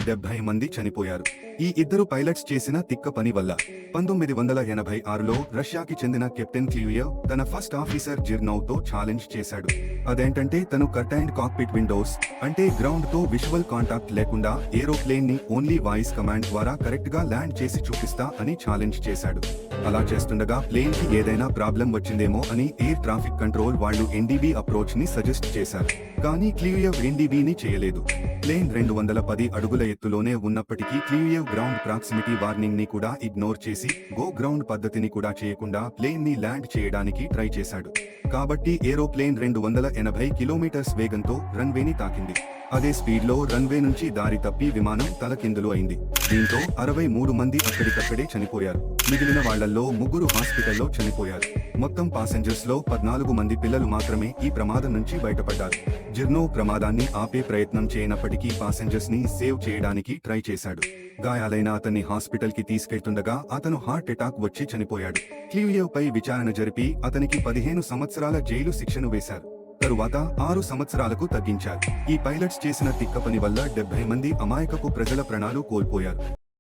70 మంది చనిపోయారు. ఈ ఇద్దరు పైలట్స్ చేసిన తిక్క పని వల్ల 1986లో రష్యాకి చెందిన కెప్టెన్ క్లియుయేవ్ తన ఫస్ట్ ఆఫీసర్ జిర్నౌతో ఛాలెంజ్ చేశాడు. అదేంటంటే తను కర్టైన్డ్ కాక్పిట్ విండోస్ అంటే గ్రౌండ్ తో విజువల్ కాంటాక్ట్ లేకుండా ఏరోప్లేన్ ని ఓన్లీ వాయిస్ కమాండ్ ద్వారా కరెక్ట్ గా ల్యాండ్ చేసి చూపిస్తా అని ఛాలెంజ్ చేశాడు. అలా చేస్తుండగా ప్లేన్ కి ఏదైనా ప్రాబ్లం వచ్చిందేమో అని ఎయిర్ ట్రాఫిక్ కంట్రోల్ వాళ్ళు ఎన్డీబీ అప్రోచ్ ని సజెస్ట్ చేశారు. కానీ క్లియుయేవ్ ఎన్డీబీని చేయలేదు. ప్లేన్ 210 అడుగుల ఎత్తులోనే ఉన్నప్పటికీ క్లియుయేవ్ గ్రౌండ్ ప్రాక్సిమిటీ వార్నింగ్ ని కూడా ఇగ్నోర్ చేసి గో గ్రౌండ్ పద్ధతిని కూడా చేయకుండా ప్లేన్ ని ల్యాండ్ చేయడానికి ట్రై చేశాడు. కాబట్టి ఏరోప్లేన్ 280 కిలోమీటర్స్ వేగంతో రన్వేని తాకింది. అదే స్పీడ్ లో రన్వే నుంచి దారి తప్పి విమానం తలకిందులు అయింది. దీంతో 63 మంది అక్కడికక్కడే చనిపోయారు. మిగిలిన వాళ్లలో 3 హాస్పిటల్లో చనిపోయారు. మొత్తం పాసెంజర్స్ లో 14 మంది పిల్లలు మాత్రమే ఈ ప్రమాదం నుంచి బయటపడ్డారు. జిర్నో ప్రమాదాన్ని ఆపే ప్రయత్నం చేయనప్పటికీ పాసెంజర్స్ ని సేవ్ చేయడానికి ట్రై చేశాడు. గాయాలైన అతన్ని హాస్పిటల్ కి తీసుకెళ్తుండగా అతను హార్ట్ అటాక్ వచ్చి చనిపోయాడు. క్లియుయేవ్ పై విచారణ జరిపి అతనికి 15 సంవత్సరాల జైలు శిక్షను వేశారు. తరువాత 6 సంవత్సరాలకు తగ్గించారు. ఈ పైలట్స్ చేసిన తిక్క పని వల్ల 70 మంది అమాయకపు ప్రజల ప్రాణాలు కోల్పోయారు.